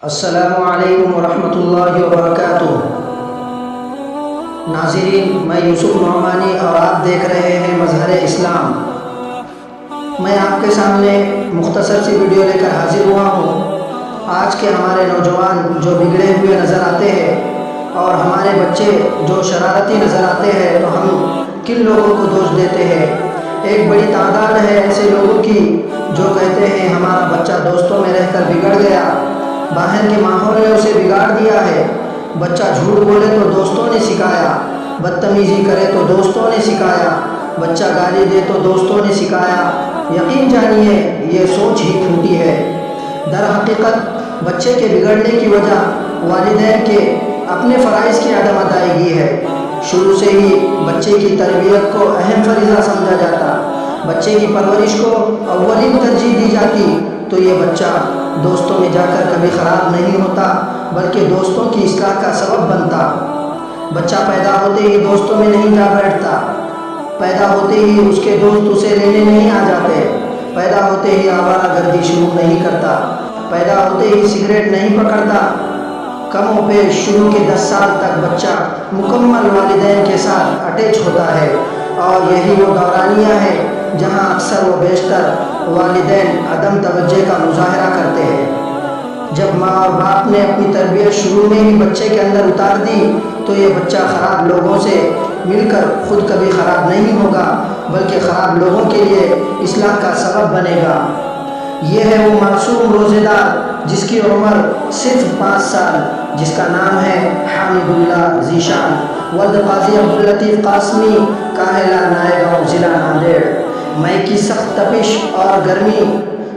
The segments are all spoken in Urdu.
السلام علیکم ورحمۃ اللہ وبرکاتہ۔ ناظرین، میں یوسف نعمانی اور آپ دیکھ رہے ہیں مظہر اسلام۔ میں آپ کے سامنے مختصر سی ویڈیو لے کر حاضر ہوا ہوں۔ آج کے ہمارے نوجوان جو بگڑے ہوئے نظر آتے ہیں اور ہمارے بچے جو شرارتی نظر آتے ہیں، تو ہم کن لوگوں کو دوش دیتے ہیں؟ ایک بڑی تعداد ہے ایسے لوگوں کی جو کہتے ہیں ہمارا بچہ دوستوں میں رہ کر بگڑ گیا، باہر کے ماحول نے اسے بگاڑ دیا ہے۔ بچہ جھوٹ بولے تو دوستوں نے سکھایا، بدتمیزی کرے تو دوستوں نے سکھایا، بچہ گالی دے تو دوستوں نے سکھایا۔ یقین جانیے یہ سوچ ہی پھوٹی ہے۔ در حقیقت بچے کے بگڑنے کی وجہ والدین کے اپنے فرائض کی عدم ادائیگی ہے۔ شروع سے ہی بچے کی تربیت کو اہم فریضہ سمجھا جاتا، بچے کی پرورش کو اولین ترجیح دی جاتی، تو یہ بچہ دوستوں میں جا کر کبھی خراب نہیں ہوتا بلکہ دوستوں کی اصلاح کا سبب بنتا۔ بچہ پیدا ہوتے ہی دوستوں میں نہیں جا بیٹھتا، پیدا ہوتے ہی اس کے دوست اسے لینے نہیں آ جاتے، پیدا ہوتے ہی آوارہ گردی شروع نہیں کرتا، پیدا ہوتے ہی سگریٹ نہیں پکڑتا۔ کم و بیش شروع کے 10 سال تک بچہ مکمل والدین کے ساتھ اٹیچ ہوتا ہے، اور یہی وہ دورانیہ ہے جہاں اکثر و بیشتر والدین عدم توجہ کا مظاہرہ کرتے ہیں۔ جب ماں اور باپ نے اپنی تربیت شروع میں ہی بچے کے اندر اتار دی، تو یہ بچہ خراب لوگوں سے مل کر خود کبھی خراب نہیں ہوگا بلکہ خراب لوگوں کے لیے اصلاح کا سبب بنے گا۔ یہ ہے وہ معصوم روزے دار جس کی عمر صرف 5 سال، جس کا نام ہے حامد اللہ ذیشان، ولد قاضی عبداللطیف قاسمی، کاہلہ نائے گاؤں، ضلع ناندیڑ۔ مئی کی سخت تپش اور گرمی،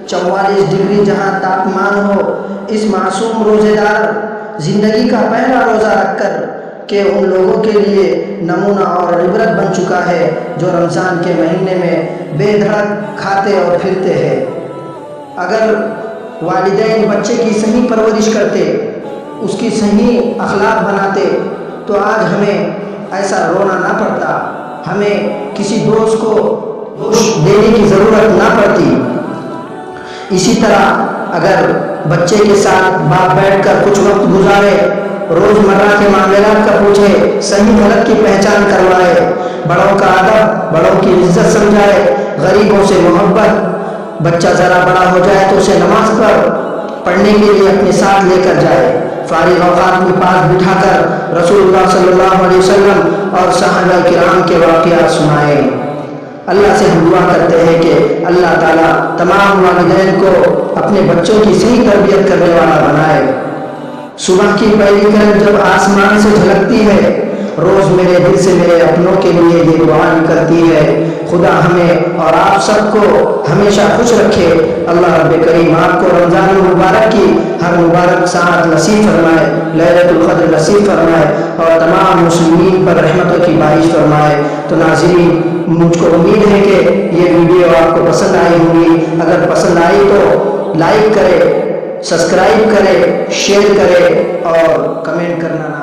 44 ڈگری جہاں تاپمان ہو، اس معصوم روزے دار زندگی کا پہلا روزہ رکھ کر کہ ان لوگوں کے لیے نمونہ اور عبرت بن چکا ہے جو رمضان کے مہینے میں بے دھڑک کھاتے اور پھرتے ہیں۔ اگر والدین بچے کی صحیح پرورش کرتے، اس کی صحیح اخلاق بناتے، تو آج ہمیں ایسا رونا نہ پڑتا، ہمیں کسی دوست کو دوش دینے کی ضرورت نہ پڑتی۔ اسی طرح اگر بچے کے ساتھ باپ بیٹھ کر کچھ وقت گزارے، روزمرہ کے معاملات کا پوچھے، صحیح غلط کی پہچان کروائے، بڑوں کا ادب، بڑوں کی عزت سمجھائے، غریبوں سے محبت، بچہ ذرا بڑا ہو جائے تو اسے نماز پڑھنے کے لیے اپنے ساتھ لے کر جائے، فارغ اوقات میں پاس بٹھا کر رسول اللہ صلی اللہ علیہ وسلم اور صحابہ کرام کے واقعات سنائے۔ اللہ سے ہم دعا کرتے ہیں کہ اللہ تعالیٰ تمام والدین کو اپنے بچوں کی صحیح تربیت کرنے والا بنائے۔ صبح کی پہلی کرن جب آسمان سے جھلکتی ہے، روز میرے دل سے میرے اپنوں کے لیے یہ دعا نکلتی ہے، خدا ہمیں اور آپ سب کو ہمیشہ خوش رکھے۔ اللہ رب کریم آپ کو رمضان المبارک کی ہر مبارک ساعت نصیب فرمائے، لیلۃ القدر نصیب فرمائے، اور تمام مسلمین پر رحمتوں کی بارش فرمائے۔ تو ناظرین، مجھ کو امید ہے کہ یہ ویڈیو آپ کو پسند آئی ہوگی۔ اگر پسند آئی تو لائک کرے، سبسکرائب کرے، شیئر کرے اور کمنٹ کرنا نہ